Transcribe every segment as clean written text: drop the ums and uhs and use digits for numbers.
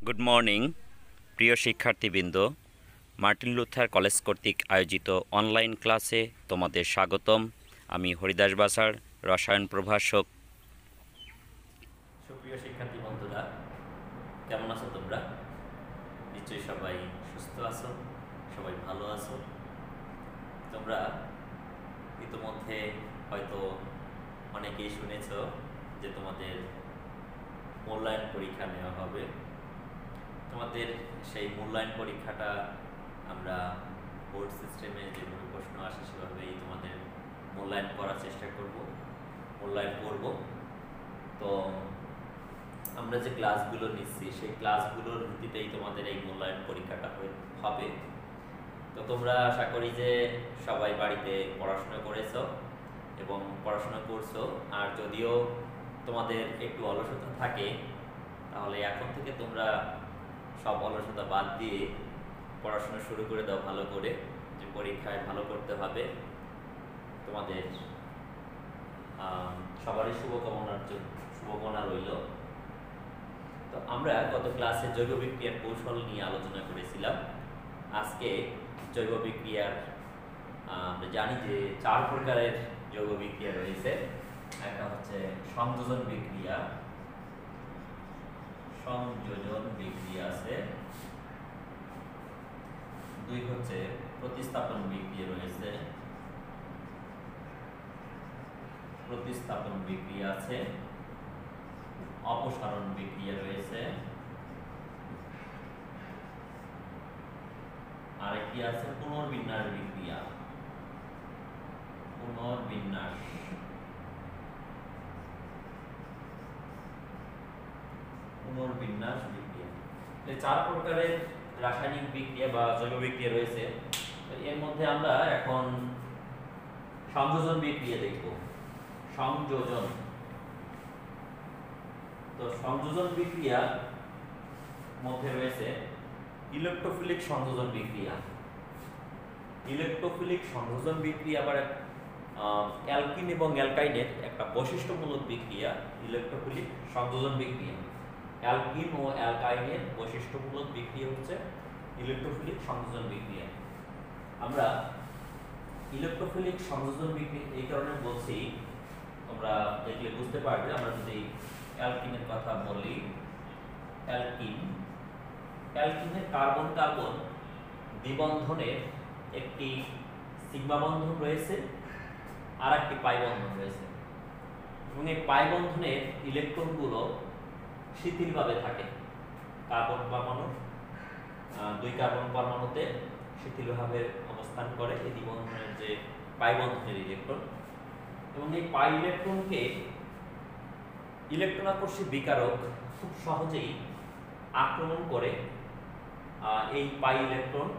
Good morning প্রিয় শিক্ষার্থীবৃন্দ। Martin Luther college কর্তৃক আয়োজিত অনলাইন ক্লাসে তোমাদের স্বাগতম। আমি হরিদাস বাসার রসায়ন প্রভাষক। সুপ্রিয় শিক্ষার্থী বন্ধুরা, কেমন আছো তোমরা? নিশ্চয়ই সবাই সুস্থ আছো, সবাই ভালো আছো। তোমরা ইতিমধ্যে হয়তো অনেকেই শুনেছ যে তোমাদের মূল্যায়ন পরীক্ষা নেওয়া হবে। তোমাদের সেই মূল্যায়ন পরীক্ষাটা আমরা বোর্ড সিস্টেমে যেভাবে প্রশ্ন আসে সেভাবেই তোমাদের মূল্যায়ন করার চেষ্টা করব, মূল্যায়ন করব। তো আমরা যে ক্লাসগুলো নিচ্ছি সেই ক্লাসগুলোর ভিত্তিতেই তোমাদের এই মূল্যায়ন পরীক্ষাটা হবে। তো তোমরা আশা করি যে সবাই বাড়িতে পড়াশোনা করেছো এবং পড়াশোনা করছো। আর যদিও তোমাদের একটু অলসতা থাকে, তাহলে এখন থেকে তোমরা সব অলসতা বাদ দিয়ে পড়াশোনা শুরু করে দাও ভালো করে, যে পরীক্ষায় ভালো করতে হবে। তোমাদের সবারই শুভকামনা রইল। তো আমরা গত ক্লাসে জৈব বিক্রিয়ার কৌশল নিয়ে আলোচনা করেছিলাম। আজকে জৈব বিক্রিয়ার আমরা জানি যে 4 প্রকারের জৈব বিক্রিয়া রয়েছে। একটা হচ্ছে সংযোজন বিক্রিয়া আছে, 2 হচ্ছে প্রতিস্থাপন বিক্রিয়া রয়েছে, প্রতিস্থাপন বিক্রিয়া আছে, অপসারণ বিক্রিয়া রয়েছে, আর একটি আছে পুনর্বিন্যাস বিক্রিয়া। পুনর্বিন্যাস বিক্রিয়া। এই 4 প্রকারের রাসায়নিক বিক্রিয়া বা জৈব বিক্রিয়া রয়েছে। এর মধ্যে আমরা এখন সংযোজন বিক্রিয়া দেখব। সংযোজন। তো সংযোজন বিক্রিয়ার মধ্যে রয়েছে ইলেকট্রোফিলিক সংযোজন বিক্রিয়া। ইলেকট্রোফিলিক সংযোজন বিক্রিয়া আবার অ্যালকিন এবং অ্যালকাইনের একটা বৈশিষ্ট্যমূলক বিক্রিয়া। ইলেকট্রোফিলিক সংযোজন বিক্রিয়া, অ্যালকিন ও অ্যালকাইনের বৈশিষ্ট্যমূলক বিক্রিয়া হচ্ছে ইলেকট্রোফিলিক সংযোজন বিক্রিয়া। আমরা ইলেকট্রোফিলিক সংযোজন বিক্রিয়া এই কারণে বলছি, তোমরা দেখলে বুঝতে পারবে। আমরা যদি অ্যালকিনের কথা বলি, অ্যালকিনের কার্বন কার্বন দ্বিবন্ধনের একটি সিগমা বন্ধন রয়েছে আর একটি পাই বন্ধন রয়েছে, এবং এই পাই বন্ধনের ইলেকট্রনগুলো শিথিলভাবে থাকে। কার্বন পরমাণু 2 কার্বন পরমাণুতে শিথিলভাবে অবস্থান করে এই দ্বিবন্ধনের যে পাই বন্ধনের ইলেকট্রন, এবং এই পাই ইলেকট্রনকে ইলেকট্রন আকর্ষী বিকারক খুব সহজেই আক্রমণ করে এই পাই ইলেকট্রন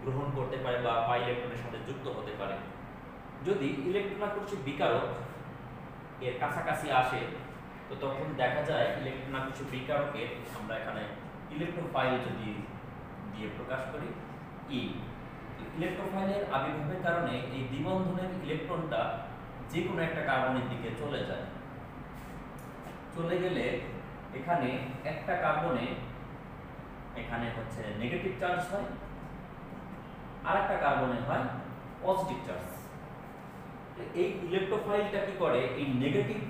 গ্রহণ করতে পারে বা পাই ইলেকট্রনের সাথে যুক্ত হতে পারে। যদি ইলেকট্রন আকর্ষী বিকারক এর কাছাকাছি আসে, তো তখন দেখা যায় ইলেকট্রন আকর্ষী বিকারকের আমরা এখানে ইলেকট্রোফাইল যদি দিয়ে প্রকাশ করি ই, ইলেকট্রোফাইলের আবির্ভাবের কারণে এই দ্বিবন্ধনের ইলেকট্রনটা যে কোনো একটা কার্বনের দিকে চলে যায়। চলে গেলে এখানে একটা কার্বনে এখানে হচ্ছে নেগেটিভ চার্জ হয়, আর একটা কার্বনে হয় পজিটিভ চার্জ। এই ইলেকট্রোফাইলটা কি করে, এই নেগেটিভ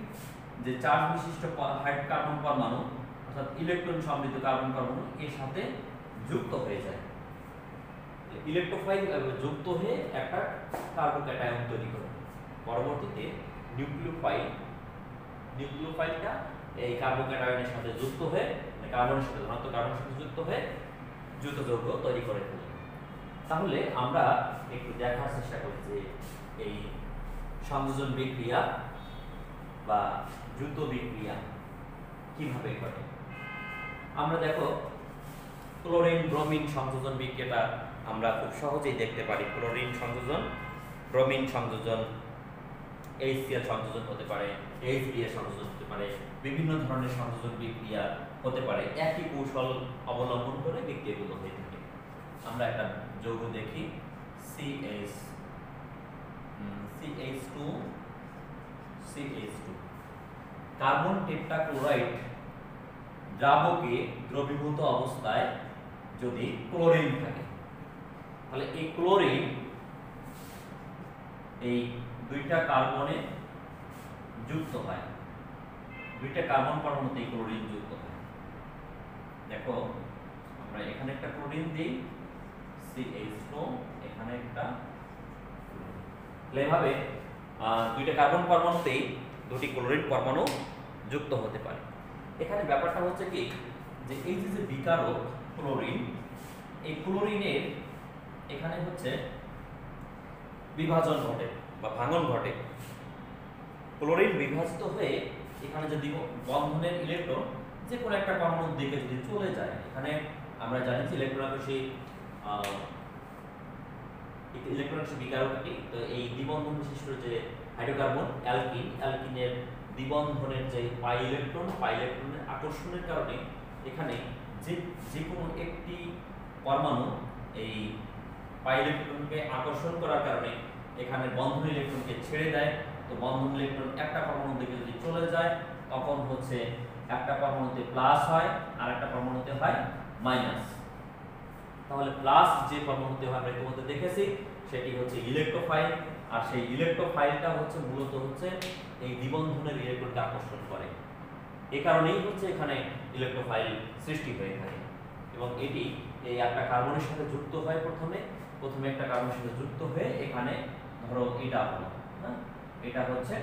যে চার্জ বিশিষ্ট কার্বন পরমাণু অর্থাৎ ইলেকট্রন সমৃদ্ধ কার্বন পরমাণু এর সাথে যুক্ত হয়ে যায়। ইলেকট্রোফাইল যুক্ত হয়ে একটা কার্বোক্যাটায়ন তৈরি করে। পরবর্তীতে নিউক্লিওফাইলটা এই কার্বোক্যাটায়নের সাথে যুক্ত হয়ে কার্বনের সাথে ধনাত্মক কার্বনের সাথে যুক্ত হয়ে যৌথ যৌগ তৈরি করে ফেলে। তাহলে আমরা একটু দেখার চেষ্টা করি যে এই সংযোজন বিক্রিয়া বা যৌথ বিক্রিয়া কিভাবে ঘটে। আমরা দেখো ক্লোরিন ব্রোমিন সংযোজন বিক্রিয়াটা আমরা খুব সহজেই দেখতে পারি। ক্লোরিন সংযোজন, ব্রোমিন সংযোজন, HCl সংযোজন হতে পারে, HBr সংযোজন হতে পারে, বিভিন্ন ধরনের সংযোজন বিক্রিয়া হতে পারে। একই কৌশল অবলম্বন করে বিক্রিয়াগুলো হয়ে থাকে। আমরা একটা যৌগ দেখি, CH2 কার্বন টেট্রাক্লোরাইড দ্রাবকে দ্রবীভূত অবস্থায় যদি ক্লোরিন থাকে, তাহলে এই ক্লোরিন এই দুইটা কার্বনে যুক্ত হয়, দুইটা কার্বন পরমাণুতে ক্লোরিন যুক্ত হয়। দেখো আমরা এখানে একটা ক্লোরিন দিই CH2, এখানে একটা, এভাবে দুইটা কার্বন পরমাণুতেই দুটি ক্লোরিন পরমাণু যুক্ত হতে পারে। এখানে ব্যাপারটা হচ্ছে কি যে এই যে বিকারক ক্লোরিন, এই ক্লোরিনের এখানে হচ্ছে বিভাজন ঘটে বা ভাঙন ঘটে। ক্লোরিন বিভাজিত হয়ে এখানে যদি বন্ধনের ইলেকট্রন যে কোনো একটা পরমাণুর দিকে যদি চলে যায়, এখানে আমরা জানি যে ইলেকট্রন বিকারকটি, তো এই দ্বিবন্ধন বিশিষ্ট যে হাইড্রোকার্বন অ্যালকিনের দ্বিবন্ধনের যে পাই ইলেকট্রনের আকর্ষণের কারণে এখানে যে কোনো একটি পরমাণু এই পাই ইলেকট্রনকে আকর্ষণ করার কারণে এখানে বন্ধন ইলেকট্রনকে ছেড়ে দেয়। তো বন্ধন ইলেকট্রন একটা পরমাণুর দিকে যদি চলে যায়, তখন হচ্ছে একটা পরমাণুতে প্লাস হয় আর একটা পরমাণুতে হয় মাইনাস। তাহলে প্লাস যে পরমাণুতে হয় আমরা ইতিমধ্যে দেখেছি, সেটি হচ্ছে ইলেকট্রোফাইল, আর সেই ইলেকট্রোফাইলটা হচ্ছে মূলত হচ্ছে এই দ্বিবন্ধনের ইলেকট্রনকে আকর্ষণ করে। এই কারণেই হচ্ছে এখানে ইলেকট্রোফাইল সৃষ্টি হয়ে থাকে। এবং এটি এই একটা কার্বনের সাথে যুক্ত হয়, প্রথমে একটা কার্বনের সাথে যুক্ত হয়ে এখানে ধরো এটা হলো, হ্যাঁ, এটা হচ্ছে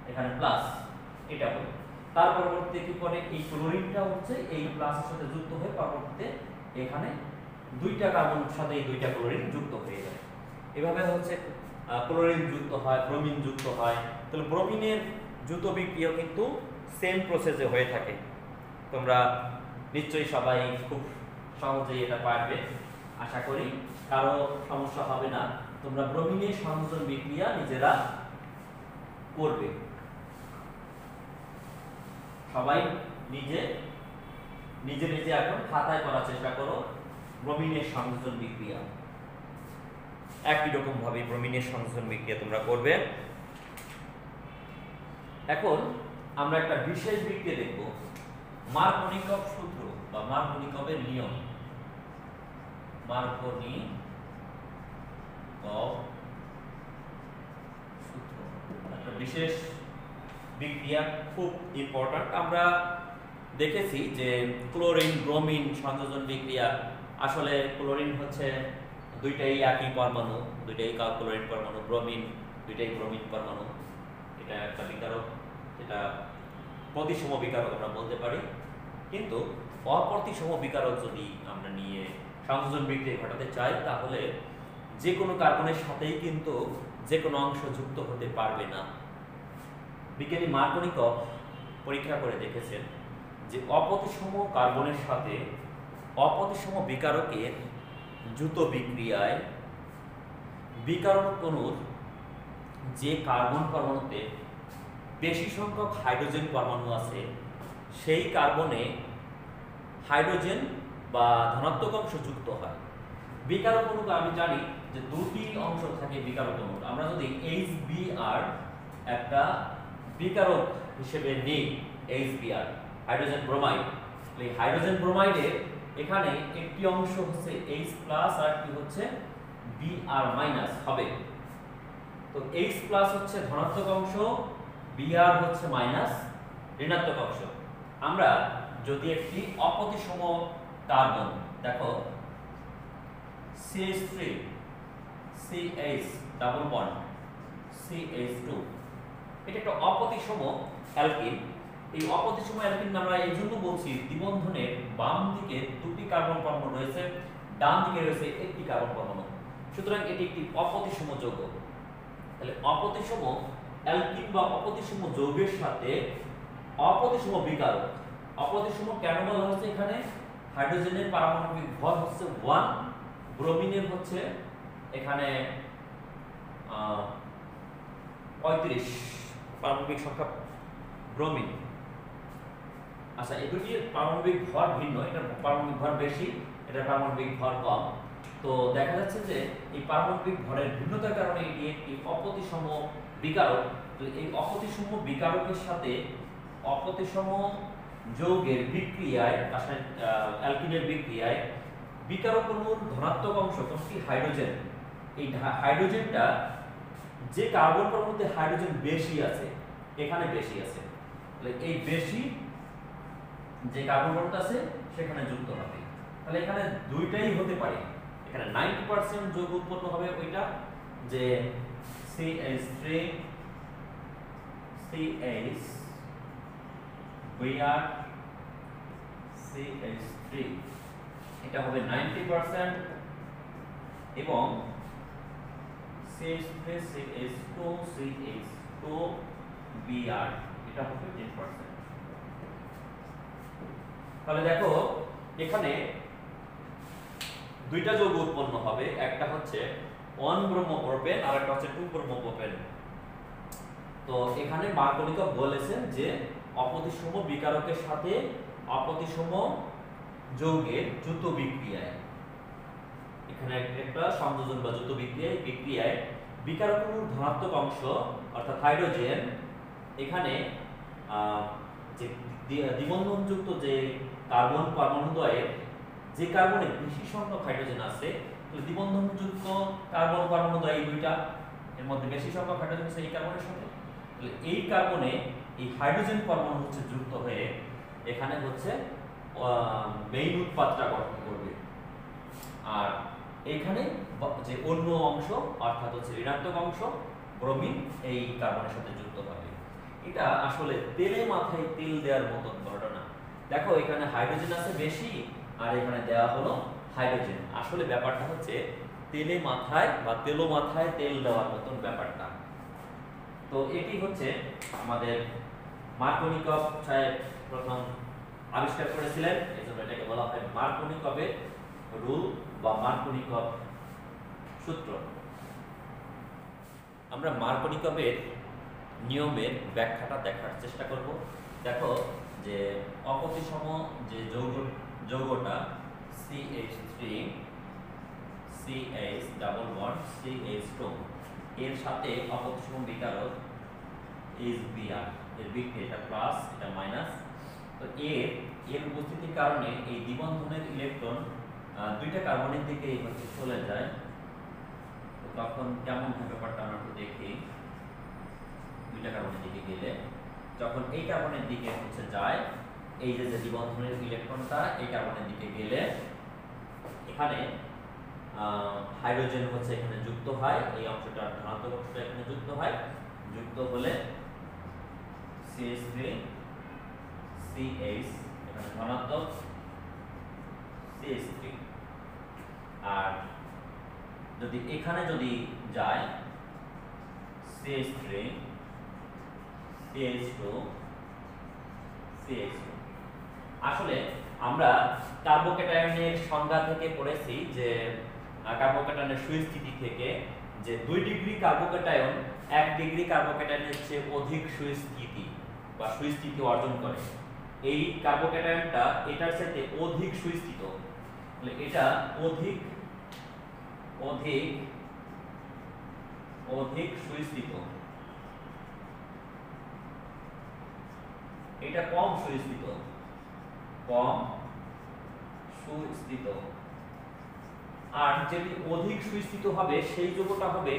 এখানে প্লাস, এটা হলো। তার পরবর্তীতে কি করে এই ক্লোরিনটা হচ্ছে এই প্লাসের সাথে যুক্ত হয়ে পরবর্তীতে এখানে দুইটা কার্বনের সাথে এই দুইটা ক্লোরিন যুক্ত হয়ে যায়। এভাবে হচ্ছে ক্লোরিন যুক্ত হয়, ব্রোমিন যুক্ত হয়। তাহলে ব্রোমিনের যুত বিক্রিয়া কিন্তু সেম প্রসেসে হয়ে থাকে। তোমরা নিশ্চয়ই সবাই খুব সহজেই এটা পারবে, আশা করি কারো সমস্যা হবে না। তোমরা ব্রোমিনের সংযোজন বিক্রিয়া নিজেরা করবে, সবাই নিজে এখন খাতায় করার চেষ্টা করো। ব্রোমিনের সংযোজন বিক্রিয়া একই রকম ভাবে ব্রোমিনের সংযোজন বিক্রিয়া তোমরা করবে। এখন আমরা একটা বিশেষ বিক্রিয়া দেখব, মার্কোনিকভ সূত্র বা মার্কোনিকভের নিয়ম। মার্কোনিকভ সূত্র একটা বিশেষ বিক্রিয়া, খুব ইম্পর্টেন্ট। আমরা দেখেছি যে ক্লোরিন ব্রোমিন সংযোজন বিক্রিয়া, আসলে ক্লোরিন হচ্ছে দুইটাই একই পরমাণু, দুইটাই ক্লোরিন পরমাণু, ব্রোমিন দুইটাই ব্রোমিন পরমাণু। এটা একটা বিকারক, এটা প্রতিসম বিকারক আমরা বলতে পারি। কিন্তু অপ্রতিসম বিকারক যদি আমরা নিয়ে সংযোজন বিক্রিয়া ঘটাতে চাই, তাহলে যে কোনো কার্বনের সাথেই কিন্তু যে কোনো অংশ যুক্ত হতে পারবে না। বিজ্ঞানী মার্কোনিকভ পরীক্ষা করে দেখেছেন যে অপ্রতিসম কার্বনের সাথে অপ্রতিসম বিকারকের যুত বিক্রিয়ায় বিকারক অণুর যে কার্বন পরমাণুতে বেশি সংখ্যক হাইড্রোজেন পরমাণু আছে, সেই কার্বনে হাইড্রোজেন বা ধনাত্মক অংশ যুক্ত হয়। বিকারক অণুতে আমি জানি যে দুটি অংশ থাকে বিকারক অণুর। আমরা যদি HBr একটা বিকারক হিসেবে নিই, HBr হাইড্রোজেন ব্রোমাইড, এই হাইড্রোজেন ব্রোমাইডের এখানে একটি অংশ হচ্ছে H+ আর কি হচ্ছে Br- হবে। তো H+ হচ্ছে ধনাত্মক অংশ, Br হচ্ছে মাইনাস ঋণাত্মক অংশ। আমরা যদি একটি অপ্রতিসম কার্বন, দেখো CH3 CH double bond CH2, এটা একটা অপ্রতিসম অ্যালকিন। এই অপ্রতিসম অ্যালকিন আমরা এই জন্য বলছি, দ্বিবন্ধনের বাম দিকে দুটি কার্বন পরমাণু রয়েছে, ডান দিকে রয়েছে একটি কার্বন পরমাণু, সুতরাং এটি একটি অপ্রতিসম যৌগ। তাহলে অপ্রতিসম অ্যালকিন বা অপ্রতিসম যৌগের সাথে অপ্রতিসম বিকারক। অপ্রতিসম কেন বলা হচ্ছে? এখানে হাইড্রোজেনের পারমাণবিক ভর হচ্ছে 1, ব্রোমিনের হচ্ছে এখানে 35 পারমাণবিক সংখ্যা ব্রোমিন। আচ্ছা, এই দুটির পারমাণবিক ভর ভিন্ন, এটার পারমাণবিক ভর বেশি, এটার পারমাণবিক ভর কম। তো দেখা যাচ্ছে যে এই পারমাণবিক ভরের ভিন্নতার কারণে এটি একটি অপ্রতিসম বিকারক। তো এই অপ্রতিসম বিকারকের সাথে অপ্রতিসম যৌগের বিক্রিয়ায় অ্যালকিনের বিক্রিয়ায় বিকারক অণুর ধনাত্মক অংশ কোনটি হাইড্রোজেন, এই হাইড্রোজেনটা যে কার্বন পরমাণুতে হাইড্রোজেন বেশি আছে এখানে বেশি আছে, তাহলে এই বেশি যে কার্বন পরমাণু আছে সেখানে যুক্ত হবে। তাহলে এখানে দুইটাই হতে পারে, এখানে 90% যৌগ উৎপন্ন হবে ওইটা যে CH3 CH Br CH3 এটা হবে 90% এবং CH3 CH2 CH2 Br এটা হবে 10%। তাহলে দেখো এখানে দুইটা যৌগ উৎপন্ন হবে, একটা হচ্ছে 1 ব্রোমোপ্রোপেন আর একটা হচ্ছে 2 ব্রোমোপ্রোপেন। তো এখানে মার্কোনিকভ বলেছেন যে অপ্রতিসম বিকারকের সাথে অপ্রতিসম যৌগের যুত বিক্রিয়ায়, এখানে একটা সংযোজন বা যুত বিক্রিয়ায় বিকারক অণুর ধনাত্মক অংশ অর্থাৎ হাইড্রোজেন, এখানে যে দ্বিবন্ধনযুক্ত যে কার্বন পরমাণুদ্বয়ের যে কার্বনে বেশি সংখ্যক হাইড্রোজেন আছে, তো দ্বিবন্ধনযুক্ত কার্বন পরমাণুদ্বয় এই দুইটা এর মধ্যে বেশি সংখ্যক হাইড্রোজেন আছে এই কার্বনের সাথে, তাহলে এই কার্বনে এই হাইড্রোজেন পরমাণু হচ্ছে যুক্ত হয়ে এখানে হচ্ছে মেইন উৎপাদটা গঠন করবে। আর এখানে যে অন্য অংশ অর্থাৎ হচ্ছে ঋণাত্মক অংশ ব্রোমিন এই কার্বনের সাথে যুক্ত হবে। এটা আসলে তেলে মাথায় তেল দেওয়ার মতো ঘটনা। দেখো এখানে হাইড্রোজেন আছে বেশি আর এখানে দেওয়া হলো হাইড্রোজেন, আসলে ব্যাপারটা হচ্ছে তেলে মাথায় বা তেলো মাথায় তেল দেওয়ার মতন ব্যাপারটা। তো এটি হচ্ছে আমাদের মার্কোনিকভ সাহেব প্রথম আবিষ্কার করেছিলেন, এজন্য এটাকে বলা হয় মার্কোনিকভের রুল বা মার্কোনিকভ সূত্র। আমরা মার্কোনিকভের নিয়মের ব্যাখ্যাটা দেখার চেষ্টা করব। দেখো যে অপ্রতিসম যে যৌগটা CH3 CH double bond CH2 এর সাথে অপ্রতিসম বিকারক Br, এর বিক্রিয়া এটা প্লাস এটা মাইনাস, তো এর উপস্থিতির কারণে এই দ্বিবন্ধনের ইলেকট্রন দুইটা কার্বনের দিকে হচ্ছে চলে যায়। তো তখন কেমন হয় ব্যাপারটা আমরা একটু দেখি। দুইটা কার্বনের দিকে গেলে যখন এই কার্বনের দিকে হচ্ছে যায়, এই যে দ্বিবন্ধনের ইলেকট্রনটা এই কার্বনের দিকে গেলে এখানে হাইড্রোজেন হচ্ছে এখানে যুক্ত হয়, এই অংশটা ধনাত্মক অংশটা এখানে যুক্ত হয়, যুক্ত হলে CH3 CH এখানে ধনাত্মক CH3, আর যদি এখানে যদি যায় CH3 CH2 CH2। আসলে আমরা কার্বোক্যাটায়নের সংজ্ঞা থেকে পড়েছি যে কার্বোক্যাটায়নের সুস্থিতি থেকে যে 2 ডিগ্রি কার্বোক্যাটায়ন 1 ডিগ্রি কার্বোক্যাটায়নের চেয়ে অধিক সুস্থিতি বা সুস্থিতি অর্জন করে। এই কার্বোক্যাটায়নটা এটার সাথে অধিক সুস্থিত, তাহলে এটা অধিক অধিক অধিক সুস্থিত, এটা কম সুস্থিত, কম সুস্থিত। আর যেটি অধিক সুস্থিত হবে সেই যৌগটা হবে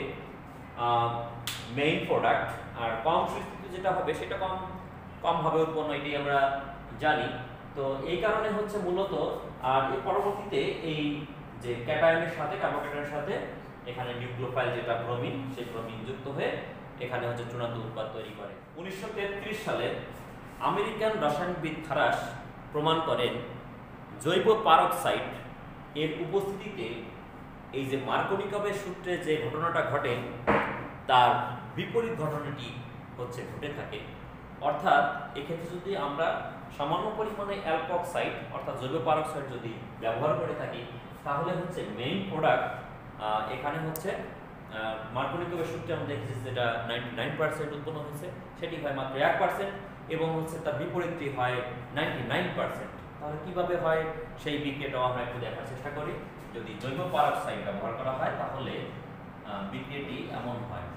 মেইন প্রোডাক্ট, আর কম সুস্থিত যেটা হবে সেটা কম কম ভাবে উৎপন্ন, এটি আমরা জানি। তো এই কারণে হচ্ছে মূলত আর এর পরবর্তীতে এই যে ক্যাটায়নের সাথে কার্বোক্যাটায়নের সাথে এখানে নিউক্লিওফাইল যেটা ব্রোমিন, সেই ব্রোমিন যুক্ত হয়ে এখানে হচ্ছে চূড়ান্ত উৎপাদ তৈরি করে। 1933 সালে আমেরিকান রসায়নবিদ থারাস প্রমাণ করেন জৈব পারক্সাইড এর উপস্থিতিতে এই যে মার্কোনিকভের সূত্রে যে ঘটনাটা ঘটে তার বিপরীত ঘটনাটি হচ্ছে ঘটে থাকে। অর্থাৎ এক্ষেত্রে যদি আমরা সামান্য পরিমাণে অ্যালকক্সাইড অর্থাৎ জৈব পারক্সাইড যদি ব্যবহার করে থাকি তাহলে হচ্ছে মেইন প্রোডাক্ট এখানে হচ্ছে মার্কোনিকভের সূত্রে আমরা দেখেছি যেটা 99% উৎপন্ন হয়েছে সেটি হয় মাত্র 1%, এবং হচ্ছে তার বিপরীতটি হয় 99%। তাহলে কিভাবে হয় সেই বিক্রিয়াটাও আমরা একটু দেখার চেষ্টা করি। যদি জৈব পারক্সাইড ব্যবহার করা হয় তাহলে বিক্রিয়াটি এমন হয়।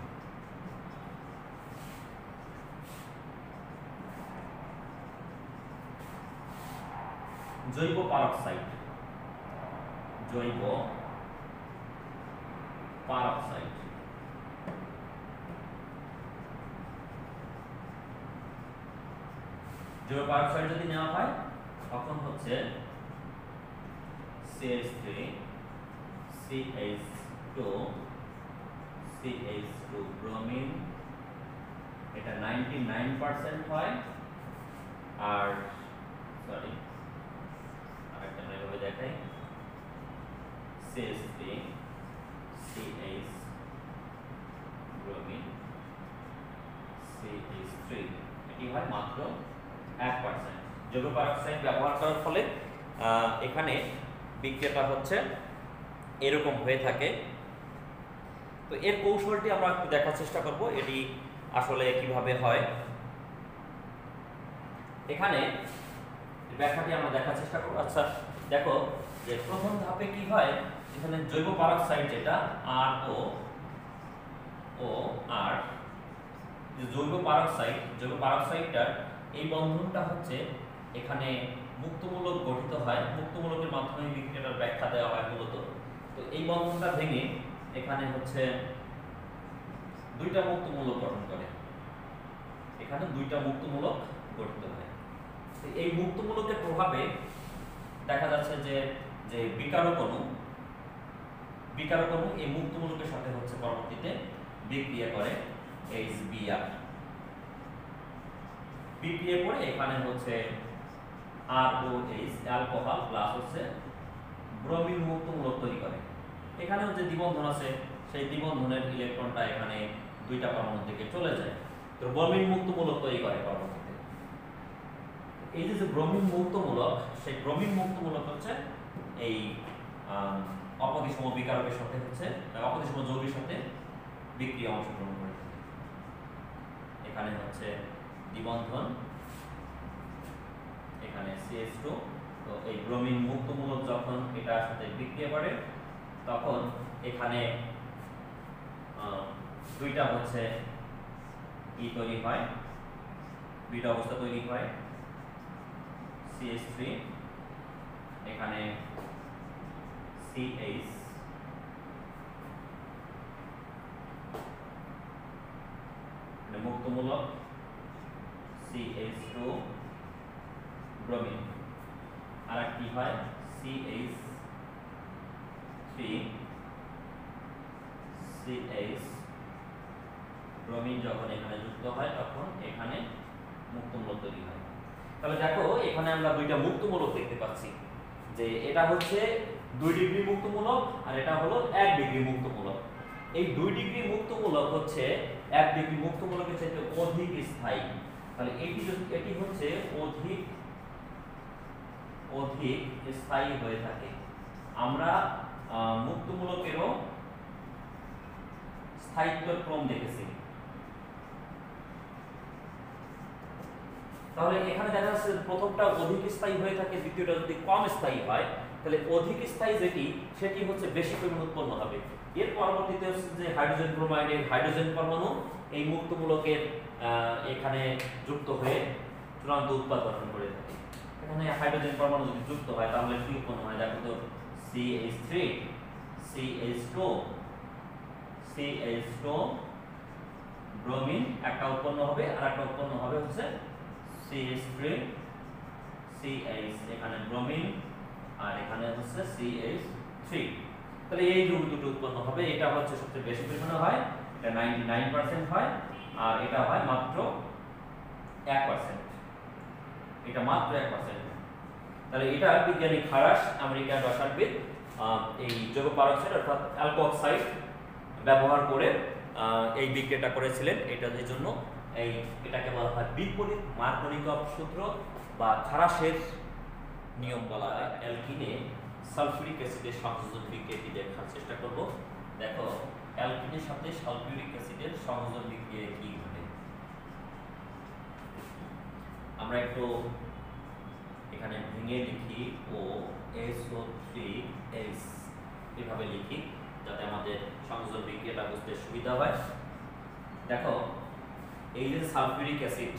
জৈব পারক্সাইড, জৈব পারক্সাইড জৈব পারক্সাইড যদি নেওয়া হয় তখন হচ্ছে CH3 CH2 CH2 ব্রোমিন, এটা 99% হয়। আর সরি আরেকটা আমি এভাবে দেখাই, CH3 CH ব্রোমিন CH3 এটি হয় মাত্র 1%। জৈব পারক্সাইড ব্যবহার করার ফলে এখানে বিক্রিয়াটা হচ্ছে এরকম হয়ে থাকে। তো এর কৌশলটি আমরা একটু দেখার চেষ্টা করব এটি আসলে কিভাবে হয়। এখানে ব্যাখ্যাটি আমরা দেখার চেষ্টা করব। আচ্ছা দেখো যে প্রথম ধাপে কি হয়, এখানে জৈব পারক্সাইড যেটা ROR, জৈব পারক্সাইডটার এই বন্ধনটা হচ্ছে এখানে মুক্তমূলক গঠিত হয়, মুক্তমূলকের মাধ্যমে বিক্রিয়াটার ব্যাখ্যা দেওয়া হয় মূলত। তো এই বন্ধনটা ভেঙে এখানে হচ্ছে দুইটা মুক্তমূলক গঠন করে, এখানে দুইটা মুক্তমূলক গঠিত হয়। তো এই মুক্তমূলকের প্রভাবে দেখা যাচ্ছে যে যে বিকারক অণু এই মুক্তমূলকের সাথে হচ্ছে পরবর্তীতে বিক্রিয়া করে HBr, বিক্রিয়া করে এখানে হচ্ছে ROH অ্যালকোহল প্লাস হচ্ছে ব্রোমিন মুক্তমূলক তৈরি করে। এখানেও যে দ্বিবন্ধন আছে সেই দ্বিবন্ধনের ইলেকট্রনটা এখানে দুইটা পরমাণুর দিকে চলে যায়, তো ব্রোমিন মুক্তমূলক তৈরি করে পরবর্তীতে। এই যে ব্রোমিন মুক্তমূলক, সেই ব্রোমিন মুক্তমূলক হচ্ছে এই অপরিসম বিকারকের সাথে হচ্ছে অপরিসম যৌগের সাথে বিক্রিয়া অংশগ্রহণ করে থাকে। এখানে হচ্ছে দ্বিবন্ধন, এখানে CH2, তো এই ব্রোমিন মুক্তমূলক যখন এটার সাথে বিক্রিয়া করে তখন এখানে দুইটা হচ্ছে কি তৈরি হয়, দুইটা অবস্থা তৈরি হয়, CH3 এখানে CH মুক্তমূলক, CH2 ব্রোমিন, আর একটি হয় CH3 CH ব্রোমিন, যখন এখানে যুক্ত হয় তখন এখানে মুক্তমূলক তৈরি হয়। তাহলে দেখো এখানে আমরা দুইটা মুক্তমূলক দেখতে পাচ্ছি, যে এটা হচ্ছে 2 ডিগ্রি মুক্তমূলক আর এটা হলো 1 ডিগ্রি মুক্তমূলক। এই 2 ডিগ্রি মুক্তমূলক হচ্ছে 1 ডিগ্রি মুক্তমূলকের চাইতে অধিক স্থায়ী। তাহলে এটি হচ্ছে অধিক স্থায়ী হয়ে থাকে। আমরা মুক্তমূলকেরও স্থায়িত্বের ক্রম দেখেছি। তাহলে এখানে দেখা যাচ্ছে প্রথমটা অধিক স্থায়ী হয়ে থাকে, দ্বিতীয়টা যদি কম স্থায়ী হয় তাহলে অধিক স্থায়ী সেটি হচ্ছে বেশি পরিমাণ উৎপন্ন হবে। এর পরবর্তীতে হচ্ছে যে হাইড্রোজেন ব্রোমাইডের হাইড্রোজেন পরমাণু এই মুক্তমূলকের এখানে যুক্ত হয়ে চূড়ান্ত উৎপাদ গঠন করে থাকে। এখানে হাইড্রোজেন পরমাণু যদি যুক্ত হয় তাহলে কি উৎপন্ন হয়, দেখো তো CH3 CH2 ব্রোমিন একটা উৎপন্ন হবে, আর একটা উৎপন্ন হবে হচ্ছে CH3 CH, এখানে ব্রোমিন আর এখানে হচ্ছে CH3। তাহলে এই যৌগ দুটো উৎপন্ন হবে। এটা হচ্ছে সবচেয়ে বেশি পরিমাণে হয়, এটা 99% হয়, আর এটা হয় মাত্র 1%, এটা মাত্র 1%। তাহলে এটা বিজ্ঞানী খারাস আমেরিকান রসায়নবিদ এই জৈব পারক্সাইড অর্থাৎ অ্যালকোক্সাইড ব্যবহার করে এই বিক্রিয়াটা করেছিলেন। এটার জন্য এটাকে বলা হয় বিপরীত মার্কোনিকভ সূত্র বা খারাসের নিয়ম বলা হয়। অ্যালকিনে সালফিউরিক অ্যাসিডের সংযোজন বিক্রিয়াটি দেখার চেষ্টা করব। দেখো অ্যালকিনের সাথে সালফিউরিক অ্যাসিডের সংযোজন বিক্রিয়া কি ঘটে। আমরা একটু এখানে ভেঙে লিখি OSO3H, এভাবে লিখি যাতে আমাদের সংযোজন বিক্রিয়াটা বুঝতে সুবিধা হয়। দেখো এই যে সালফিউরিক অ্যাসিড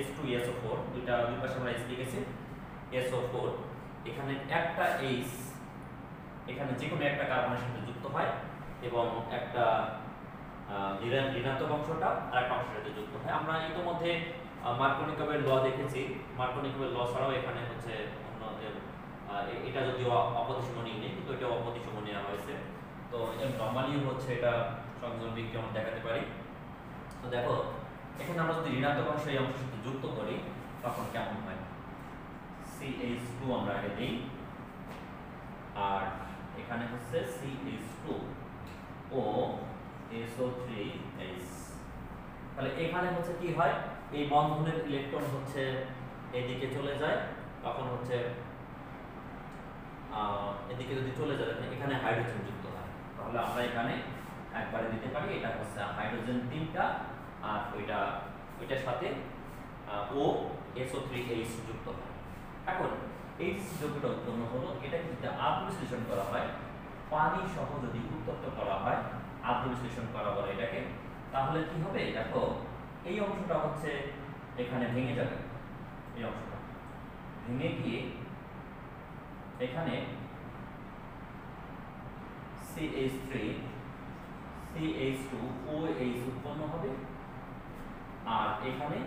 H2SO4, দুই পাশে আমরা H লিখেছি, SO4, এখানে একটা H এখানে যে কোনো একটা কার্বনের সাথে যুক্ত হয় এবং একটা ঋণাত্মক অংশটা আরেকটা অংশের সাথে যুক্ত হয়। আমরা ইতিমধ্যে মার্কোনিকভের ল দেখেছি। মার্কোনিকভের ল ছাড়াও এখানে হচ্ছে অন্য এটা যদিও অপদিশমণি নেই, কিন্তু এটা অপদিশমণি নেওয়া হয়েছে। তো নরমালি হচ্ছে এটা সংযোজন বিক্রিয়া আমরা দেখাতে পারি। তো দেখো এখানে আমরা যদি ঋণাত্মক অংশ এই অংশের সাথে যুক্ত করি তখন কেমন হয়। CH2 আমরা আগে দিই, আর এখানে হচ্ছে CH2 ও SO3H। তাহলে এখানে হচ্ছে কি হয়, এই বন্ধনের ইলেকট্রন হচ্ছে এদিকে চলে যায়, তখন হচ্ছে এদিকে যদি চলে যায় এখানে হাইড্রোজেন যুক্ত হয়। তাহলে আমরা এখানে একবারে দিতে পারি, এটা হচ্ছে হাইড্রোজেন 3টা আর ওইটার সাথে ও SO3H যুক্ত হয়। এখন এই যৌগটা উৎপন্ন হলো, এটা যদি আদ্র বিশ্লেষণ করা হয়, পানি সহ যদি উত্তপ্ত করা হয়, আদ্র বিশ্লেষণ করা বলে এটাকে, তাহলে কি হবে দেখো এই অংশটা হচ্ছে এখানে ভেঙে যাবে। এই অংশটা ভেঙে গিয়ে এখানে CH3 CH2 OH উৎপন্ন হবে, আর এখানে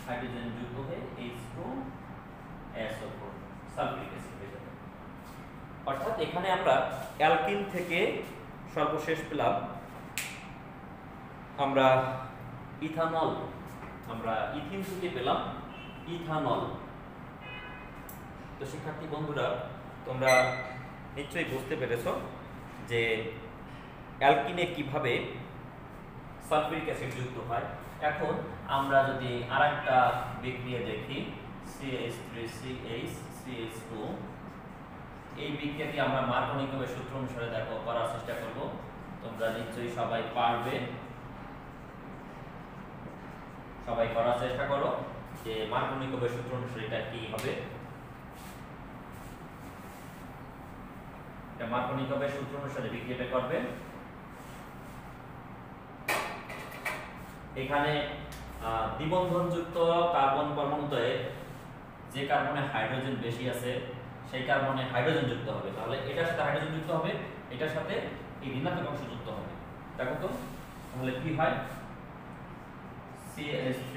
হাইড্রোজেন যুক্ত হয়ে H2SO4 সালফিউরিক অ্যাসিড হয়ে যাবে। অর্থাৎ এখানে আমরা অ্যালকিন থেকে সর্বশেষ পেলাম আমরা ইথানল, আমরা ইথিন থেকে পেলাম ইথানল। তো শিক্ষার্থী বন্ধুরা, তোমরা নিশ্চয়ই বুঝতে পেরেছো যে অ্যালকিনে কিভাবে সালফিউরিক অ্যাসিড যুক্ত হয়। এখন আমরা যদি আরেকটা বিক্রিয়া দেখি, CH3CH CH2, এই বিক্রিয়াটি আমরা মার্কোনিকভের সূত্র অনুসারে দেখো করার চেষ্টা করব। তোমরা নিশ্চয়ই সবাই পারবে, সবাই করার চেষ্টা করো যে মার্কোনিকভের সূত্র অনুসারে এটা কি হবে। এটা মার্কোনিকভের সূত্র অনুসারে বিক্রিয়াটা করবে। এখানে দ্বিবন্ধনযুক্ত কার্বন পরমাণুতে যে কার্বনে হাইড্রোজেন বেশি আছে সেই কার্বনে হাইড্রোজেন যুক্ত হবে। তাহলে এটার সাথে হাইড্রোজেন যুক্ত হবে, এটার সাথে এই ঋণাত্মক অংশ যুক্ত হবে। দেখো তো তাহলে কি হয়, CH3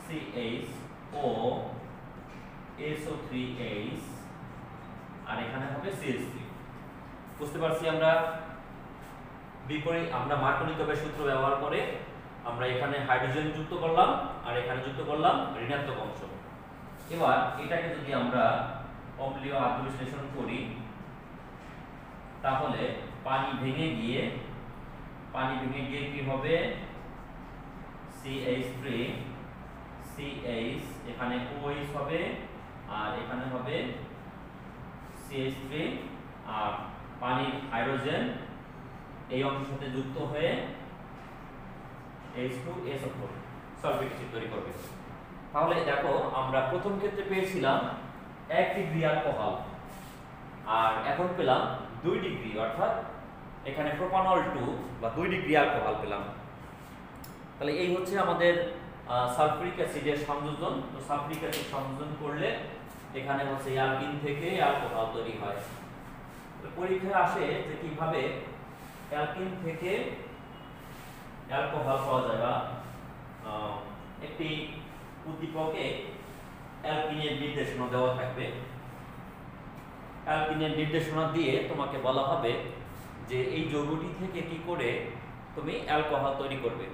CHO SO3H, আর এখানে হবে CH3। বুঝতে পারছি আমরা বিপরীত আমরা মার্কোনিকভের সূত্র ব্যবহার করে আমরা এখানে হাইড্রোজেন যুক্ত করলাম আর এখানে যুক্ত করলাম ঋণাত্মক অংশ। এবার এটাকে যদি আমরা অম্লীয় আদ্র বিশ্লেষণ করি, তাহলে পানি ভেঙে গিয়ে কি হবে, CH3 CH, এখানে OH হবে আর এখানে হবে CH3, আর পানির হাইড্রোজেন এই অংশের সাথে যুক্ত হয়ে H2SO4 সালফিউরিক অ্যাসিড তৈরি করবে। তাহলে দেখো আমরা প্রথম ক্ষেত্রে পেয়েছিলাম 1 ডিগ্রি অ্যালকোহল, আর এখন পেলাম 2 ডিগ্রি, অর্থাৎ এখানে প্রোপানল 2 বা 2 ডিগ্রি অ্যালকোহল পেলাম। তাহলে এই হচ্ছে আমাদের সালফিউরিক অ্যাসিডের সংযোজন। তো সালফিউরিক অ্যাসিড সংযোজন করলে এখানে হচ্ছে অ্যালকিন থেকে অ্যালকোহল তৈরি হয়। তো পরীক্ষায় আসে যে কিভাবে অ্যালকিন থেকে অ্যালকোহল পাওয়া যায়, বা একটি উদ্দীপকে অ্যালকিনের নির্দেশনা দেওয়া থাকবে। অ্যালকিনের নির্দেশনা দিয়ে তোমাকে বলা হবে যে এই যৌগটি থেকে কি করে তুমি অ্যালকোহল তৈরি করবে।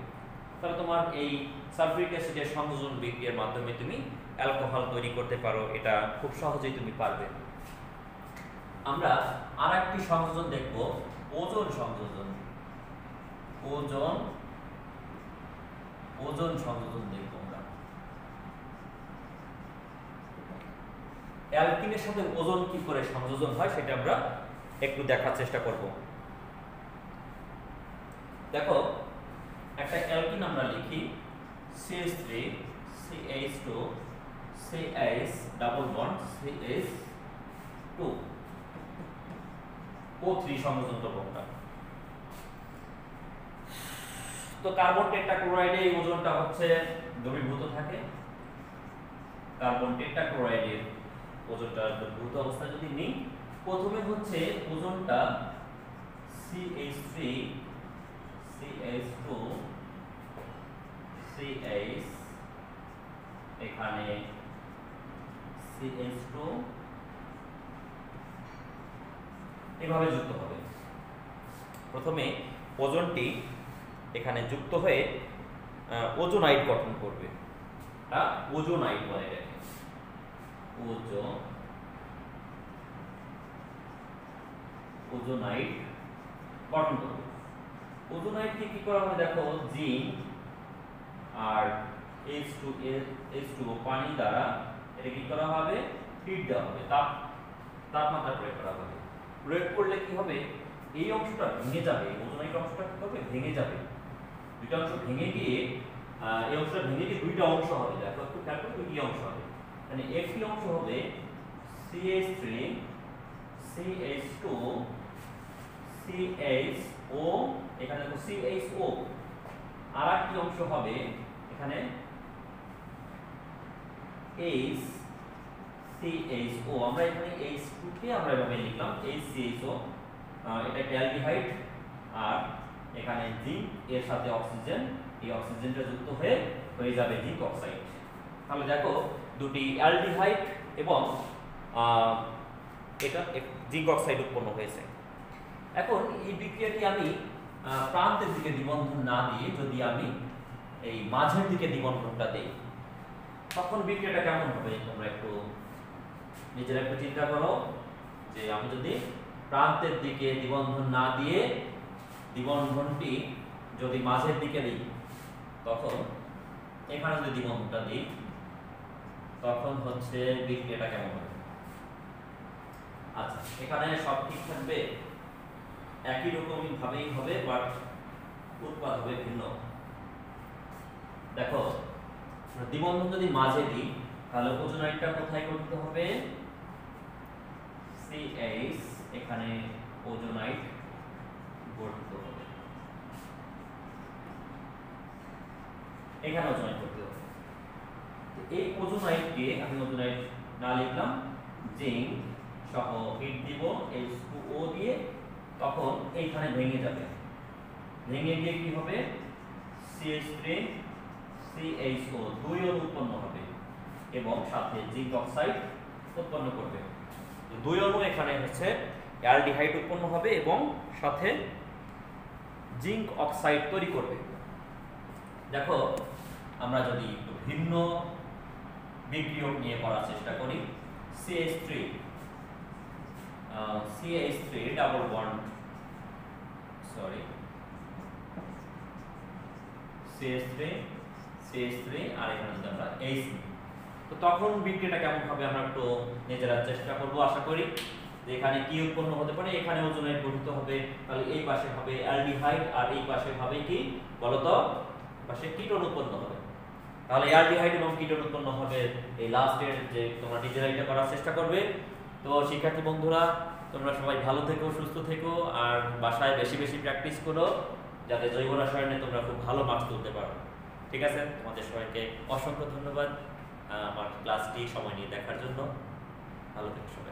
তাহলে তোমার এই সালফিউরিক অ্যাসিডের সংযোজন বিক্রিয়ার মাধ্যমে তুমি অ্যালকোহল তৈরি করতে পারো, এটা খুব সহজেই তুমি পারবে। আমরা আরেকটি সংযোজন দেখব, ওজোন সংযোজন। ওজোন সংযোজন দেখব আমরা। অ্যালকিনের সাথে ওজোন কি করে সংযোজন হয় সেটা আমরা একটু দেখার চেষ্টা করব। দেখো একটা অ্যালকিন আমরা লিখি CH3 CH2 CH double bond CH2 O3 সংযোজন করব আমরা। তো কার্বন টেট্রাক্লোরাইডে এই ওজনটা হচ্ছে দ্রবীভূত থাকে, কার্বন টেট্রাক্লোরাইডের ওজনটা দ্রুত অবস্থা যদি নিই, প্রথমে হচ্ছে ওজনটা CH3 CH2 CH, এখানে CH2 এভাবে যুক্ত হবে। প্রথমে ওজনটি এখানে যুক্ত হয়ে ওজোনাইড গঠন করবে। ওজোনাইড বলে এটাকে, ওজোনাইড গঠন করবে। ওজোনাইডকে কি করা হবে দেখো, জিঙ্ক আর H2O পানি দ্বারা এটা কি করা হবে, হিট দেওয়া হবে, তাপমাত্রা প্রয়োগ করা হবে। প্রয়োগ করলে কি হবে, এই অংশটা ভেঙে যাবে, ওজোনাইড অংশটা কি হবে, ভেঙে যাবে। দুইটা অংশ ভেঙে গিয়ে এই অংশটা ভেঙে গিয়ে দুইটা অংশ হবে। দেখো একটু খেয়াল করে, দুইটি অংশ হবে। মানে একটি অংশ হবে CH3 CH2 CHO, এখানে দেখো CHO, আর একটি অংশ হবে এখানে HCHO। আমরা এখানে H2 কে আমরা এভাবে লিখলাম HCHO, এটা একটা অ্যালডিহাইড, আর এখানে জিঙ্ক এর সাথে অক্সিজেন, এই অক্সিজেনটা যুক্ত হয়ে যাবে জিঙ্ক অক্সাইড। তাহলে দেখো দুটি অ্যালডিহাইড এবং এটা জিঙ্ক অক্সাইড উৎপন্ন হয়েছে। এখন এই বিক্রিয়াটি আমি প্রান্তের দিকে দ্বিবন্ধন না দিয়ে যদি আমি এই মাঝের দিকে দ্বিবন্ধনটা দেই, তখন বিক্রিয়াটা কেমন হবে তোমরা একটু নিজেরা একটু চিন্তা করো। যে আমি যদি প্রান্তের দিকে দ্বিবন্ধন না দিয়ে দ্বিবন্ধনটি যদি মাঝের দিকে দিই, তখন এখানে যদি দ্বিবন্ধনটা দিই, তখন হচ্ছে বিক্রিয়াটা কেমন হবে। আচ্ছা, এখানে সব ঠিক থাকবে, একই রকমই ভাবেই হবে, বাট উৎপাদ হবে ভিন্ন। দেখো দ্বিবন্ধন যদি মাঝে দিই, তাহলে ওজোনাইডটা কোথায় গঠিত হবে, CH, এখানে ওজোনাইড গঠিত হবে, এখানে ওজোনাইড গঠিত হবে। এই ওজোনাইডকে আমি ওজোনাইড না লিখলাম, জিঙ্ক সহ হিট দিব H2O দিয়ে, তখন এইখানে ভেঙে যাবে, ভেঙে গিয়ে কি হবে, CH3 CHO, দুই অণু উৎপন্ন হবে এবং সাথে জিঙ্ক অক্সাইড উৎপন্ন করবে। দুই অণু এখানে হচ্ছে অ্যালডিহাইড উৎপন্ন হবে এবং সাথে জিঙ্ক অক্সাইড তৈরি করবে। দেখো আমরা যদি একটু ভিন্ন বিক্রিয়ক নিয়ে করার চেষ্টা করি, CH3 ডাবল বন্ড, CH3 আর এখানে যদি আমরা H নিই, তো তখন বিক্রিয়াটা কেমন হবে আমরা একটু নিজেরা চেষ্টা করব। আশা করি যে এখানে কি উৎপন্ন হতে পারে, এখানে ওজোনাইড গঠিত হবে, তাহলে এই পাশে হবে অ্যালডিহাইড আর এই পাশে হবে কি বলতো, পাশে কিটোন উৎপন্ন হবে। তাহলে অ্যালডিহাইড এবং কিটোন উৎপন্ন হবে। এই লাস্টের যে তোমরা নিজেরা এটা করার চেষ্টা করবে। তো শিক্ষার্থী বন্ধুরা, তোমরা সবাই ভালো থেকো, সুস্থ থেকো, আর বাসায় বেশি বেশি প্র্যাকটিস করো, যাতে জৈব রসায়নে তোমরা খুব ভালো মার্কস তুলতে পারো। ঠিক আছে, তোমাদের সবাইকে অসংখ্য ধন্যবাদ আমার ক্লাসটি সময় নিয়ে দেখার জন্য। ভালো থেকো সবাই।